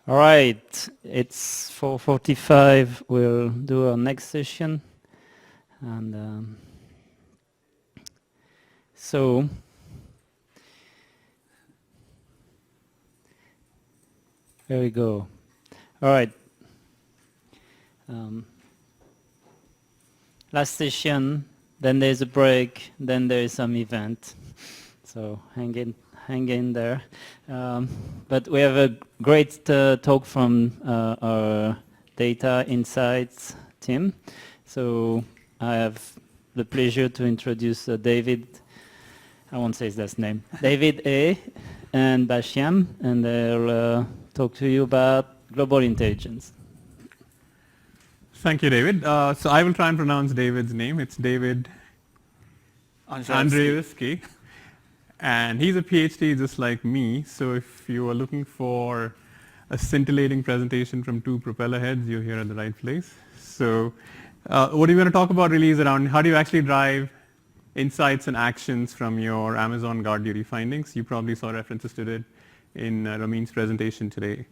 All right, it's 4:45. We'll do our next session, and so here we go. All right. Last session, then there's a break, then there is some event. So hang in there. But we have a great talk from our data insights team. So I have the pleasure to introduce David. I won't say his last name. David A. and Bashiam, and they'll talk to you about global intelligence. Thank you, David. So I will try and pronounce David's name. It's David Andrzejewski. And he's a PhD just like me. So if you are looking for a scintillating presentation from two propeller heads, you're here at the right place. So what we're going to talk about really is around how do you actually drive insights and actions from your Amazon guard duty findings. You probably saw references to it in Ramin's presentation today.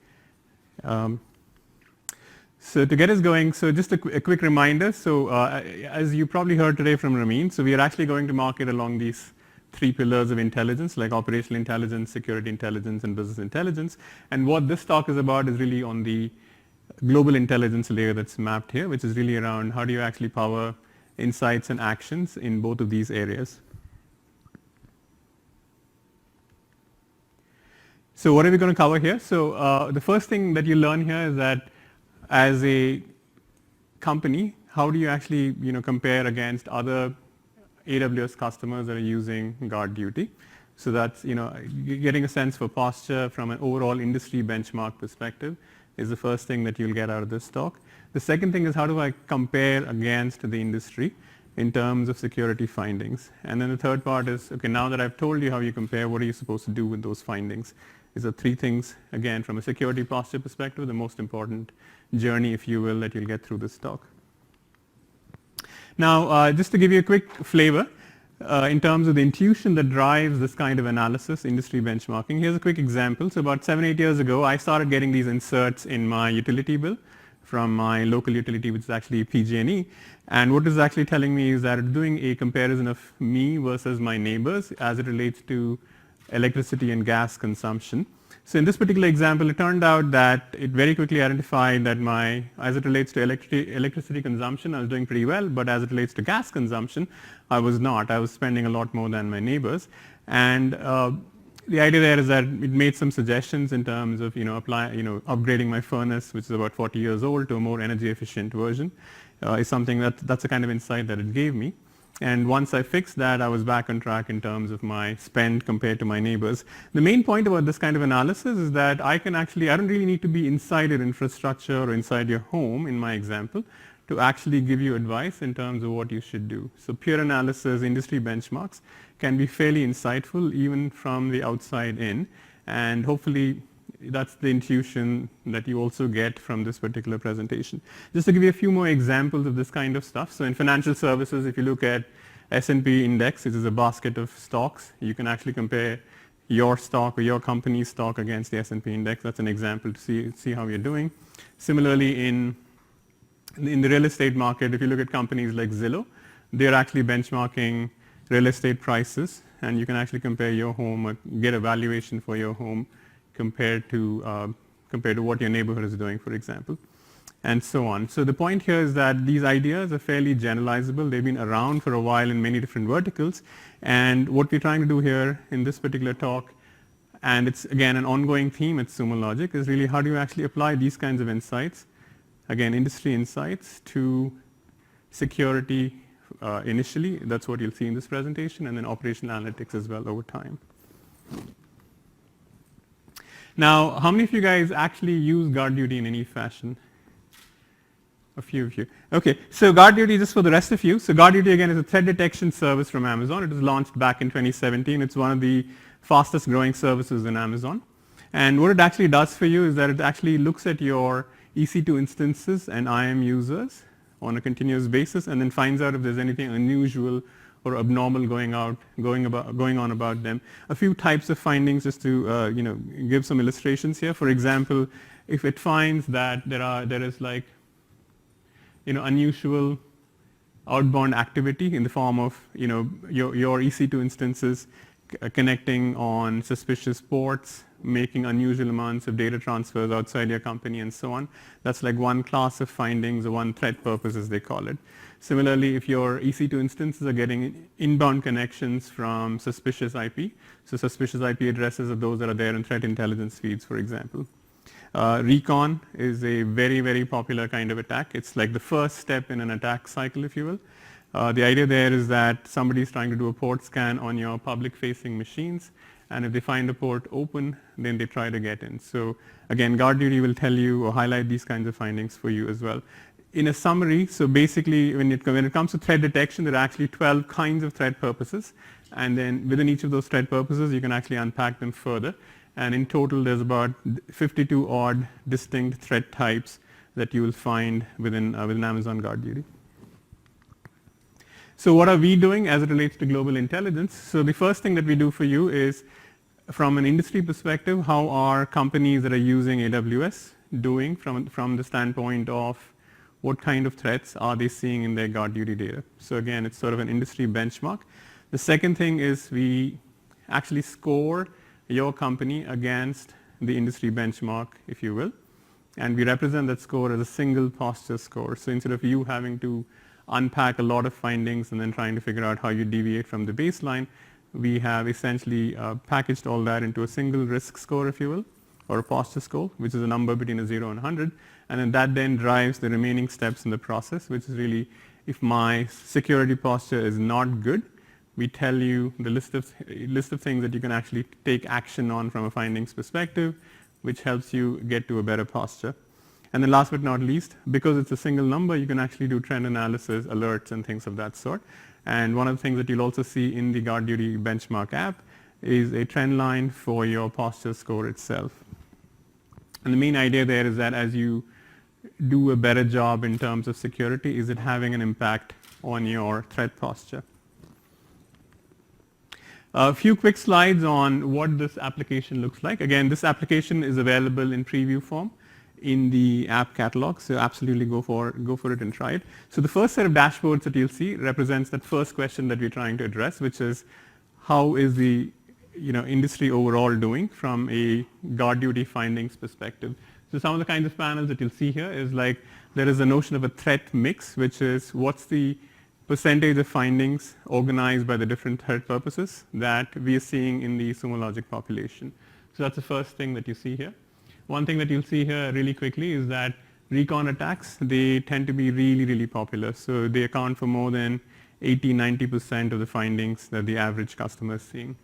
So to get us going, so just a quick reminder. So as you probably heard today from Ramin, so we are actually going to market along these three pillars of intelligence, like operational intelligence, security intelligence, and business intelligence. And what this talk is about is really on the global intelligence layer that's mapped here, which is really around how do you actually power insights and actions in both of these areas. So what are we going to cover here? So the first thing that you learn here is that as a company, how do you actually compare against other AWS customers that are using guard duty? So that's getting a sense for posture from an overall industry benchmark perspective is the first thing that you'll get out of this talk. The second thing is how do I compare against the industry in terms of security findings? And then the third part is, okay, now that I've told you how you compare, what are you supposed to do with those findings? These are three things, again, from a security posture perspective, the most important journey, if you will, that you'll get through this talk. Now, just to give you a quick flavor, in terms of the intuition that drives this kind of analysis, industry benchmarking, here's a quick example. So about 7-8 years ago, I started getting these inserts in my utility bill from my local utility, which is actually PG&E. And what it's actually telling me is that it's doing a comparison of me versus my neighbors as it relates to electricity and gas consumption. So in this particular example, it turned out that it very quickly identified that as it relates to electricity consumption, I was doing pretty well, but as it relates to gas consumption, I was not. I was spending a lot more than my neighbors. And the idea there is that it made some suggestions in terms of upgrading my furnace, which is about 40 years old, to a more energy efficient version. Is something that's the kind of insight that it gave me. And once I fixed that, I was back on track in terms of my spend compared to my neighbors. The main point about this kind of analysis is that I don't really need to be inside your infrastructure or inside your home, in my example, to actually give you advice in terms of what you should do. So peer analysis, industry benchmarks can be fairly insightful even from the outside in. And hopefully that's the intuition that you also get from this particular presentation. Just to give you a few more examples of this kind of stuff. So in financial services, if you look at S&P index, which is a basket of stocks, you can actually compare your stock or your company's stock against the S&P index. That's an example to see how you're doing. Similarly, in the real estate market, if you look at companies like Zillow, they're actually benchmarking real estate prices, and you can actually compare your home or get a valuation for your home compared to what your neighborhood is doing, for example, and so on. So the point here is that these ideas are fairly generalizable. They've been around for a while in many different verticals. And what we're trying to do here in this particular talk, and it's again an ongoing theme at Sumo Logic, is really how do you actually apply these kinds of insights, again industry insights, to security initially. That's what you'll see in this presentation, and then operational analytics as well over time. Now, how many of you guys actually use guard duty in any fashion? A few of you. Okay, so guard duty, just for the rest of you. So guard duty, again, is a threat detection service from Amazon. It was launched back in 2017. It's one of the fastest growing services in Amazon. And what it actually does for you is that it actually looks at your EC2 instances and IAM users on a continuous basis and then finds out if there's anything unusual or abnormal going on about them. A few types of findings just to give some illustrations here. For example, if it finds that there is like, unusual outbound activity in the form of, your EC2 instances connecting on suspicious ports, making unusual amounts of data transfers outside your company and so on. That's like one class of findings or one threat purpose as they call it. Similarly, if your EC2 instances are getting inbound connections from suspicious IP, so suspicious IP addresses are those that are there in threat intelligence feeds, for example. Recon is a very, very popular kind of attack. It's like the first step in an attack cycle, if you will. The idea there is that somebody is trying to do a port scan on your public-facing machines, and if they find a port open, then they try to get in. So again, GuardDuty will tell you or highlight these kinds of findings for you as well. In a summary, so basically when it comes to threat detection, there are actually 12 kinds of threat purposes, and then within each of those threat purposes, you can actually unpack them further. And in total, there's about 52 odd distinct threat types that you will find within Amazon GuardDuty. So what are we doing as it relates to global intelligence? So the first thing that we do for you is, from an industry perspective, how are companies that are using AWS doing from the standpoint of what kind of threats are they seeing in their GuardDuty data? So again, it's sort of an industry benchmark. The second thing is we actually score your company against the industry benchmark, if you will, and we represent that score as a single posture score. So instead of you having to unpack a lot of findings and then trying to figure out how you deviate from the baseline, we have essentially packaged all that into a single risk score, if you will, or a posture score, which is a number between a 0 and 100, and then that then drives the remaining steps in the process, which is really, if my security posture is not good, we tell you the list of things that you can actually take action on from a findings perspective, which helps you get to a better posture. And then last but not least, because it's a single number, you can actually do trend analysis, alerts, and things of that sort. And one of the things that you'll also see in the GuardDuty benchmark app is a trend line for your posture score itself. And the main idea there is that as you do a better job in terms of security, is it having an impact on your threat posture? A few quick slides on what this application looks like. Again, this application is available in preview form in the app catalog, so absolutely go for it and try it. So the first set of dashboards that you'll see represents that first question that we're trying to address, which is how is the industry overall doing from a GuardDuty findings perspective. So some of the kinds of panels that you'll see here is like there is a notion of a threat mix, which is what's the percentage of findings organized by the different threat purposes that we are seeing in the Sumo Logic population. So that's the first thing that you see here. One thing that you'll see here really quickly is that recon attacks, they tend to be really, really popular. So they account for more than 80-90% of the findings that the average customer is seeing.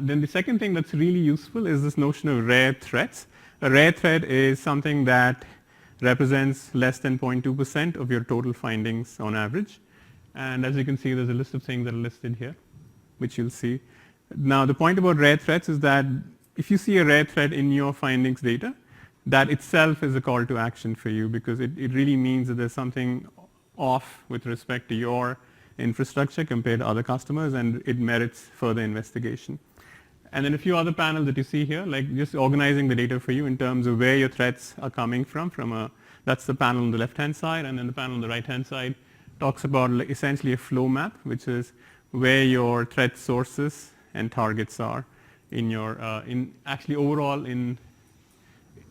Then the second thing that's really useful is this notion of rare threats. A rare threat is something that represents less than 0.2% of your total findings on average. And as you can see, there's a list of things that are listed here, which you'll see. Now, the point about rare threats is that if you see a rare threat in your findings data, that itself is a call to action for you, because it really means that there's something off with respect to your infrastructure compared to other customers, and it merits further investigation. And then a few other panels that you see here, like just organizing the data for you in terms of where your threats are coming from. That's the panel on the left-hand side, and then the panel on the right-hand side talks about essentially a flow map, which is where your threat sources and targets are in your, actually overall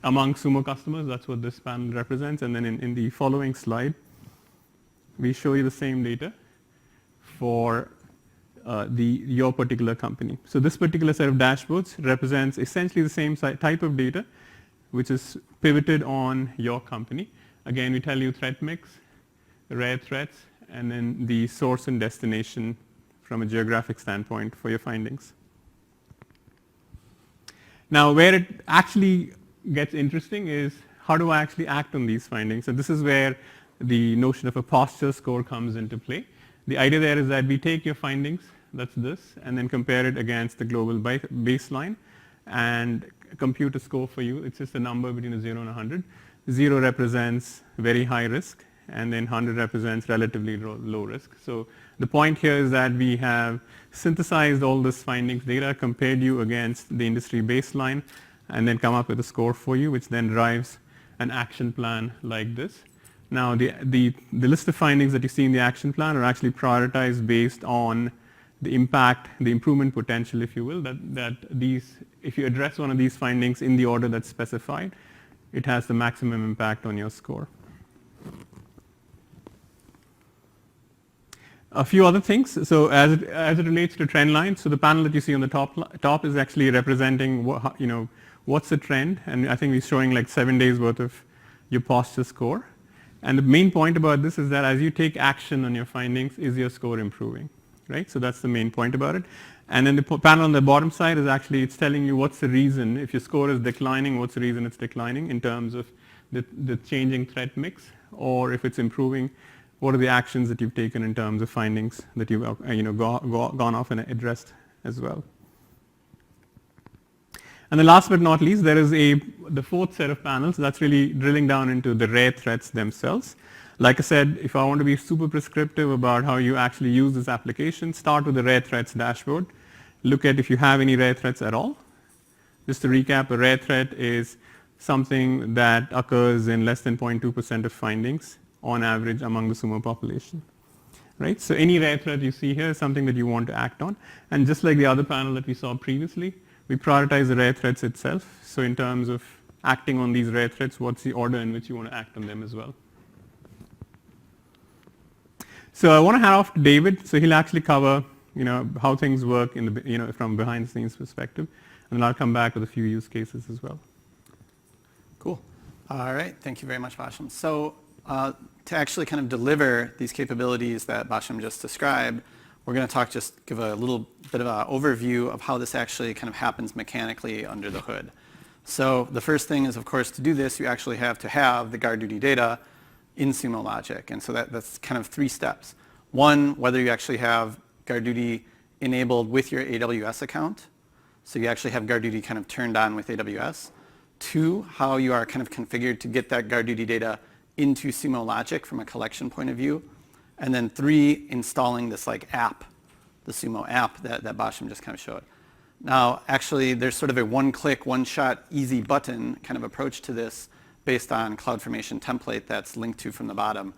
among Sumo customers. That's what this panel represents. And then in the following slide, we show you the same data for your particular company. So this particular set of dashboards represents essentially the same type of data, which is pivoted on your company. Again, we tell you threat mix, rare threats, and then the source and destination from a geographic standpoint for your findings. Now, where it actually gets interesting is how do I actually act on these findings? And this is where the notion of a posture score comes into play. The idea there is that we take your findings, that's this, and then compare it against the global baseline and compute a score for you. It's just a number between a 0 and 100. 0 represents very high risk, and then 100 represents relatively low risk. So the point here is that we have synthesized all this findings data, compared you against the industry baseline, and then come up with a score for you, which then drives an action plan like this. Now, the list of findings that you see in the action plan are actually prioritized based on the impact, the improvement potential, if you will, that these, if you address one of these findings in the order that's specified, it has the maximum impact on your score. A few other things. So as it relates to trend lines, so the panel that you see on the top is actually representing what's the trend, and I think we're showing like 7 days worth of your posture score. And the main point about this is that as you take action on your findings, is your score improving, right? So that's the main point about it. And then the panel on the bottom side is actually, it's telling you what's the reason. If your score is declining, what's the reason it's declining in terms of the changing threat mix, or if it's improving, what are the actions that you've taken in terms of findings that you've gone off and addressed as well. And then last but not least, there is the fourth set of panels that's really drilling down into the rare threats themselves. Like I said, if I want to be super prescriptive about how you actually use this application, start with the rare threats dashboard. Look at if you have any rare threats at all. Just to recap, a rare threat is something that occurs in less than 0.2% of findings on average among the Sumo population. Right? So any rare threat you see here is something that you want to act on. And just like the other panel that we saw previously, we prioritize the rare threats itself. So in terms of acting on these rare threats, what's the order in which you want to act on them as well. So I want to hand off to David. So he'll actually cover how things work in the from behind the scenes perspective, and then I'll come back with a few use cases as well. Cool. All right. Thank you very much, Basham. So to actually kind of deliver these capabilities that Basham just described, we're going to give a little bit of an overview of how this actually kind of happens mechanically under the hood. So the first thing is, of course, to do this, you actually have to have the guard duty data in Sumo Logic. And so that's kind of 3 steps. One, whether you actually have guard duty enabled with your AWS account. So you actually have guard duty kind of turned on with AWS. 2, how you are kind of configured to get that guard duty data into Sumo Logic from a collection point of view. And then 3, installing this like app, the Sumo app that Basham just kind of showed. Now, actually, there's sort of a one-click, one-shot, easy button kind of approach to this based on CloudFormation template that's linked to from the bottom.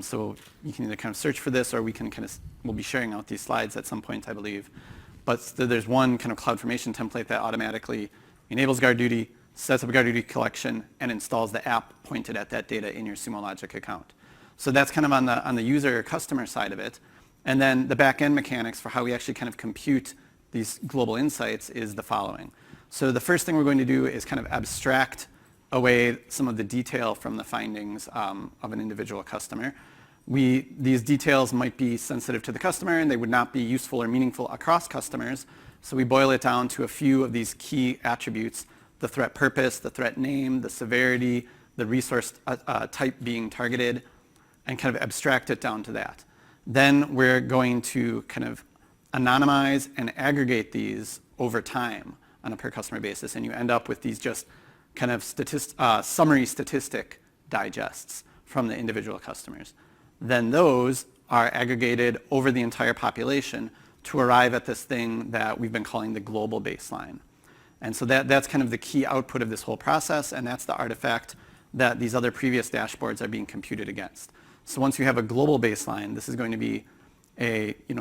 So you can either kind of search for this, or we'll be sharing out these slides at some point, I believe. But there's one kind of CloudFormation template that automatically enables guard duty, sets up a guard duty collection, and installs the app pointed at that data in your Sumo Logic account. So that's kind of on the user or customer side of it. And then the back-end mechanics for how we actually kind of compute these global insights is the following. So the first thing we're going to do is kind of abstract away some of the detail from the findings of an individual customer. These details might be sensitive to the customer, and they would not be useful or meaningful across customers. So we boil it down to a few of these key attributes: the threat purpose, the threat name, the severity, the resource type being targeted, and kind of abstract it down to that. Then we're going to kind of anonymize and aggregate these over time on a per customer basis, and you end up with these just kind of summary statistic digests from the individual customers. Then those are aggregated over the entire population to arrive at this thing that we've been calling the global baseline. And so that's kind of the key output of this whole process, and that's the artifact that these other previous dashboards are being computed against. So once you have a global baseline, this is going to be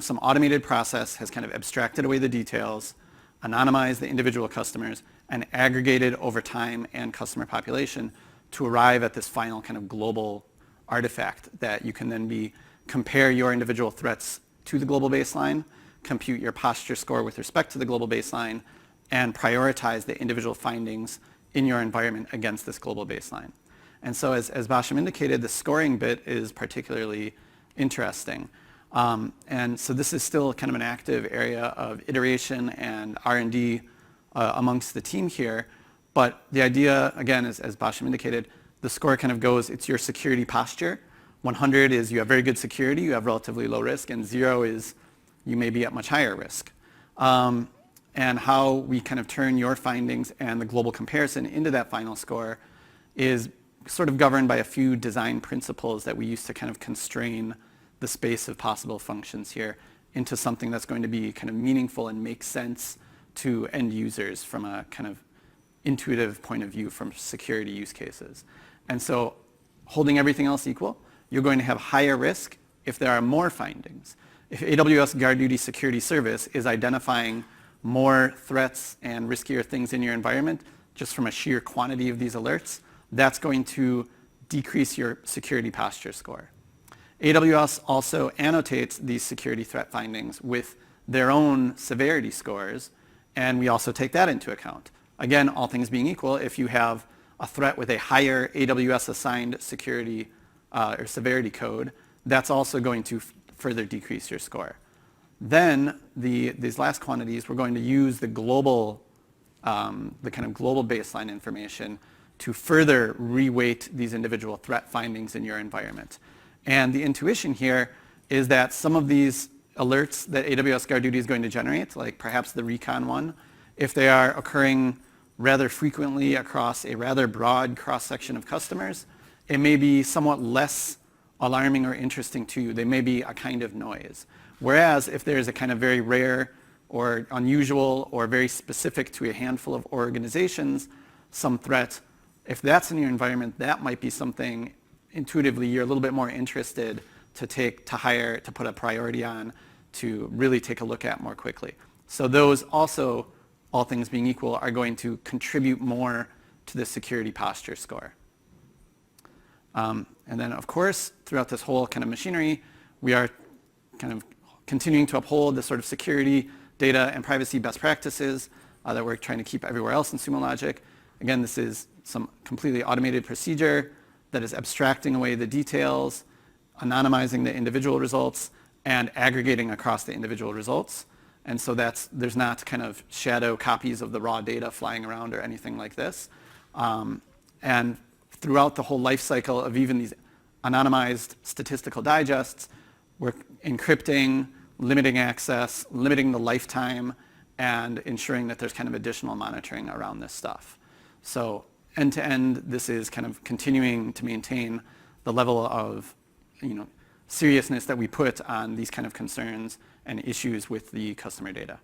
some automated process has kind of abstracted away the details, anonymized the individual customers, and aggregated over time and customer population to arrive at this final kind of global artifact that you can then compare your individual threats to the global baseline, compute your posture score with respect to the global baseline, and prioritize the individual findings in your environment against this global baseline. And so as Basham indicated, the scoring bit is particularly interesting. And so this is still kind of an active area of iteration and R&D amongst the team here. But the idea, again, as Basham indicated, the score kind of goes, it's your security posture. 100 is you have very good security, you have relatively low risk, and 0 is you may be at much higher risk. And how we kind of turn your findings and the global comparison into that final score is sort of governed by a few design principles that we use to kind of constrain the space of possible functions here into something that's going to be kind of meaningful and make sense to end users from a kind of intuitive point of view from security use cases. And so holding everything else equal, you're going to have higher risk if there are more findings. If AWS GuardDuty Security Service is identifying more threats and riskier things in your environment, just from a sheer quantity of these alerts, that's going to decrease your security posture score. AWS also annotates these security threat findings with their own severity scores, and we also take that into account. Again, all things being equal, if you have a threat with a higher AWS assigned security or severity code, that's also going to further decrease your score. Then these last quantities, we're going to use the global, the kind of global baseline information to further reweight these individual threat findings in your environment. And the intuition here is that some of these alerts that AWS GuardDuty is going to generate, like perhaps the recon one, if they are occurring rather frequently across a rather broad cross-section of customers, it may be somewhat less alarming or interesting to you. They may be a kind of noise. Whereas if there is a kind of very rare or unusual or very specific to a handful of organizations, some threat, if that's in your environment, that might be something intuitively you're a little bit more interested to put a priority on, to really take a look at more quickly. So those also, all things being equal, are going to contribute more to the security posture score. And then, of course, throughout this whole kind of machinery, we are kind of continuing to uphold the sort of security, data, and privacy best practices that we're trying to keep everywhere else in Sumo Logic. Again, this is some completely automated procedure that is abstracting away the details, anonymizing the individual results, and aggregating across the individual results. And so there's not kind of shadow copies of the raw data flying around or anything like this. And throughout the whole life cycle of even these anonymized statistical digests, we're encrypting, limiting access, limiting the lifetime, and ensuring that there's kind of additional monitoring around this stuff. So end to end, this is kind of continuing to maintain the level of seriousness that we put on these kind of concerns and issues with the customer data.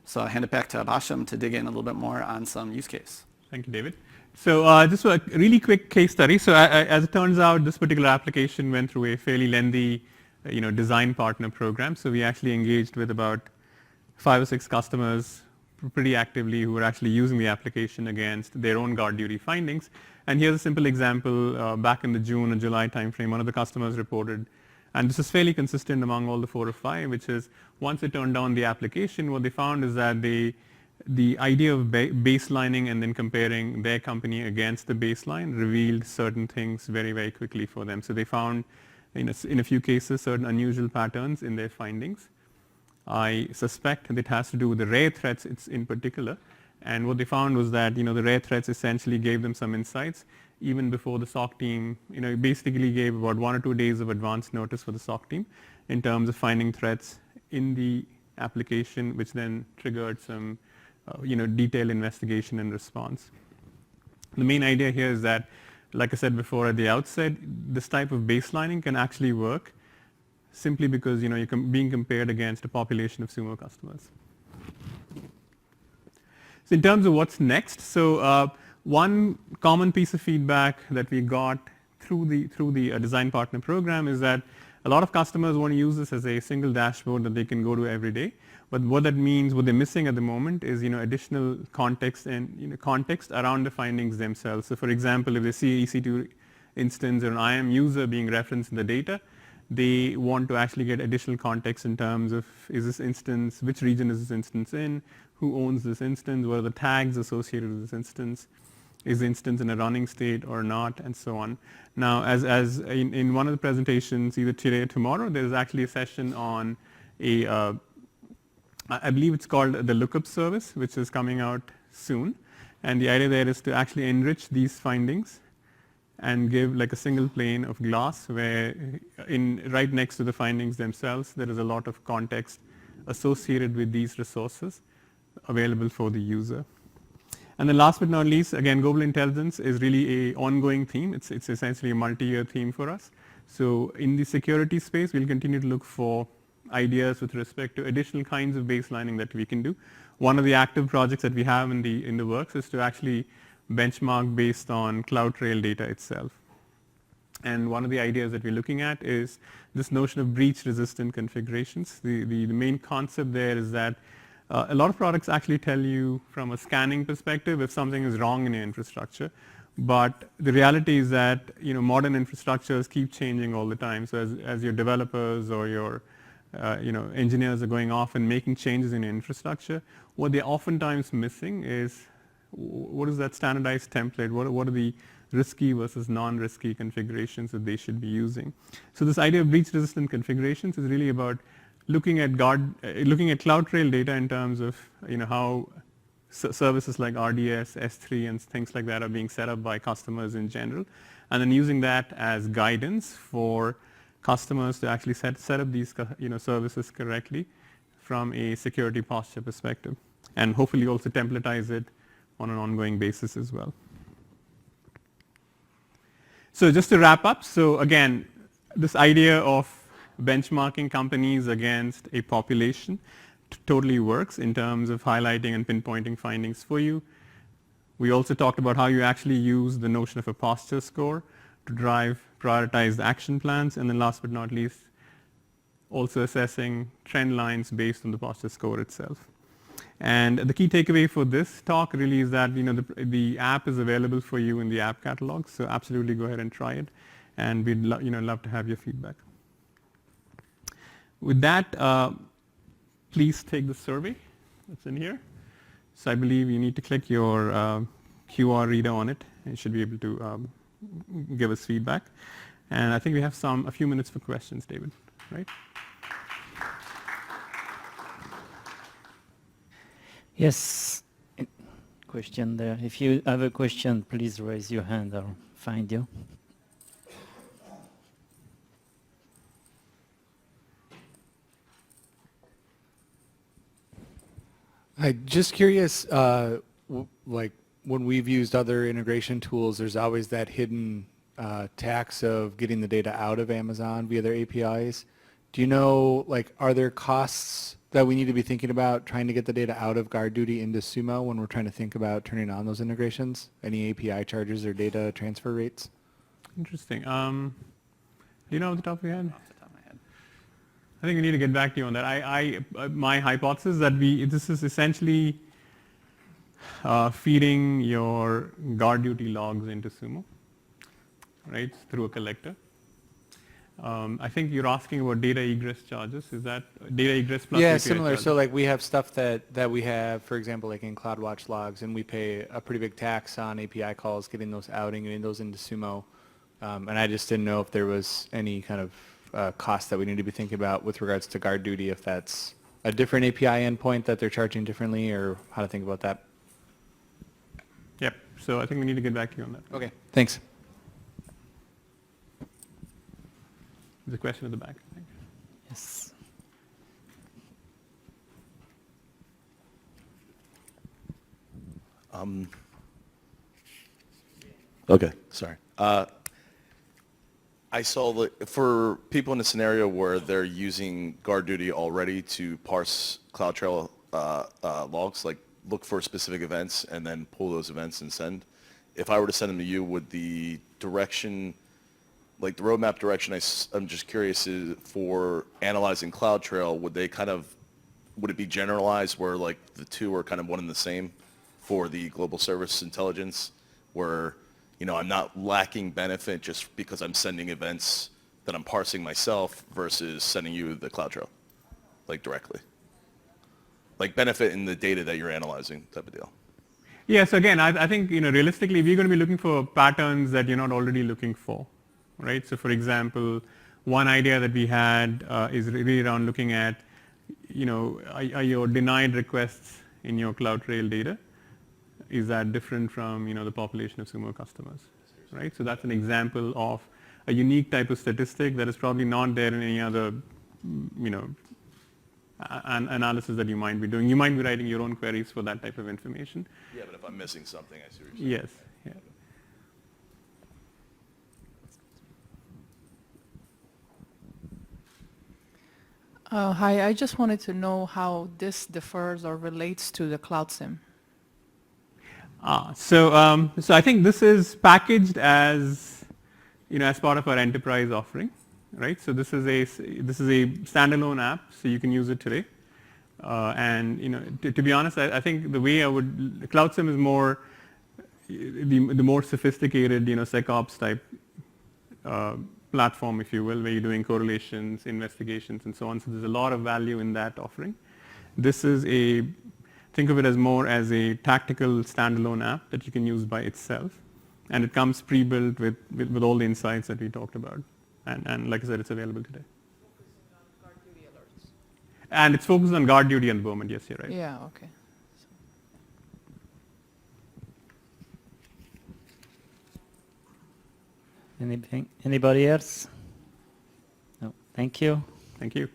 So I'll hand it back to Basham to dig in a little bit more on some use case. Thank you, David. So just a really quick case study. So as it turns out, this particular application went through a fairly lengthy design partner program. So we actually engaged with about 5 or 6 customers pretty actively who were actually using the application against their own GuardDuty findings. And here's a simple example. Back in the June or July timeframe, one of the customers reported, and this is fairly consistent among all the 4 or 5, which is once they turned on the application, what they found is that the idea of baselining and then comparing their company against the baseline revealed certain things very, very quickly for them. So they found, in a few cases, certain unusual patterns in their findings. I suspect that it has to do with the rare threats in particular. And what they found was that the rare threats essentially gave them some insights even before the SOC team, basically gave about 1 or 2 days of advance notice for the SOC team in terms of finding threats in the application, which then triggered some detailed investigation and response. The main idea here is that, like I said before at the outset, this type of baselining can actually work simply because you're being compared against a population of Sumo customers. So in terms of what's next, so one common piece of feedback that we got through the design partner program is that a lot of customers want to use this as a single dashboard that they can go to every day. But what that means, what they're missing at the moment is additional context and context around the findings themselves. So for example, if they see an EC2 instance or an IAM user being referenced in the data, they want to actually get additional context in terms of is this instance, which region is this instance in, who owns this instance, what are the tags associated with this instance, is the instance in a running state or not, and so on. Now, as in one of the presentations, either today or tomorrow, there is actually a session on I believe it's called the lookup service, which is coming out soon. And the idea there is to actually enrich these findings and give like a single pane of glass where right next to the findings themselves, there is a lot of context associated with these resources available for the user. And then last but not least, again, global intelligence is really an ongoing theme. It's essentially a multi-year theme for us. So in the security space, we'll continue to look for ideas with respect to additional kinds of baselining that we can do. One of the active projects that we have in the works is to actually benchmark based on CloudTrail data itself. And one of the ideas that we're looking at is this notion of breach-resistant configurations. The main concept there is that a lot of products actually tell you from a scanning perspective if something is wrong in your infrastructure. But the reality is that modern infrastructures keep changing all the time. So as your developers or your engineers are going off and making changes in your infrastructure, what they're oftentimes missing is what is that standardized template? What are the risky versus non-risky configurations that they should be using? So this idea of breach-resistant configurations is really about looking at CloudTrail data in terms of how services like RDS, S3, and things like that are being set up by customers in general, and then using that as guidance for customers to actually set up these services correctly from a security posture perspective, and hopefully also templatize it on an ongoing basis as well. So just to wrap up, so again, this idea of benchmarking companies against a population totally works in terms of highlighting and pinpointing findings for you. We also talked about how you actually use the notion of a posture score to drive prioritized action plans, and then last but not least, also assessing trend lines based on the posture score itself. And the key takeaway for this talk really is that the app is available for you in the app catalog, so absolutely go ahead and try it, and we'd love to have your feedback. With that, please take the survey that's in here. So I believe you need to click your QR reader on it, and you should be able to give us feedback. And I think we have a few minutes for questions, David, right? Yes, question there. If you have a question, please raise your hand. I'll find you. I'm just curious, like when we've used other integration tools, there's always that hidden tax of getting the data out of Amazon via their APIs. Do you know, like, are there costs that we need to be thinking about trying to get the data out of GuardDuty into Sumo when we're trying to think about turning on those integrations? Any API charges or data transfer rates? Interesting. Do you know off the top of your head? Off the top of my head. I think we need to get back to you on that. My hypothesis is that this is essentially feeding your GuardDuty logs into Sumo, right, through a collector. I think you're asking about data egress charges. Is that data egress plus Yeah, API similar. charges? So like we have stuff that we have, for example, like in CloudWatch logs, and we pay a pretty big tax on API calls, getting those out and getting those into Sumo. And I just didn't know if there was any kind of cost that we need to be thinking about with regards to GuardDuty, if that's a different API endpoint that they're charging differently, or how to think about that. Yep. So I think we need to get back to you on that. Okay, thanks. There's a question at the back, I think. Yes. Okay, sorry. I saw for people in a scenario where they're using GuardDuty already to parse CloudTrail logs, like look for specific events and then pull those events and send. If I were to send them to you, would the direction, like the roadmap direction, I'm just curious, is for analyzing CloudTrail, would it be generalized where like the two are kind of one and the same for the global service intelligence, where I'm not lacking benefit just because I'm sending events that I'm parsing myself versus sending you the CloudTrail, like directly? Like benefit in the data that you're analyzing type of deal. Yeah, so again, I think realistically, we're going to be looking for patterns that you're not already looking for, right? So for example, one idea that we had is really around looking at, are your denied requests in your CloudTrail data, is that different from the population of Sumo customers, right? So that's an example of a unique type of statistic that is probably not there in any other analysis that you might be doing. You might be writing your own queries for that type of information. Yeah, but if I'm missing something, I see what you're saying. Yes. Yeah. Hi, I just wanted to know how this differs or relates to the Cloud SIM. So I think this is packaged as, as part of our enterprise offering, right? So this is a standalone app, so you can use it today. And to be honest, I think the way Cloud SIM is more the more sophisticated, SecOps type platform, if you will, where you're doing correlations, investigations, and so on. So there's a lot of value in that offering. This is think of it as more as a tactical standalone app that you can use by itself. And it comes pre-built with all the insights that we talked about. And like I said, it's available today. Focusing on guard duty alerts. And it's focused on guard duty at the moment, yes, you're right. Yeah, okay. Anybody else? No. Thank you. Thank you.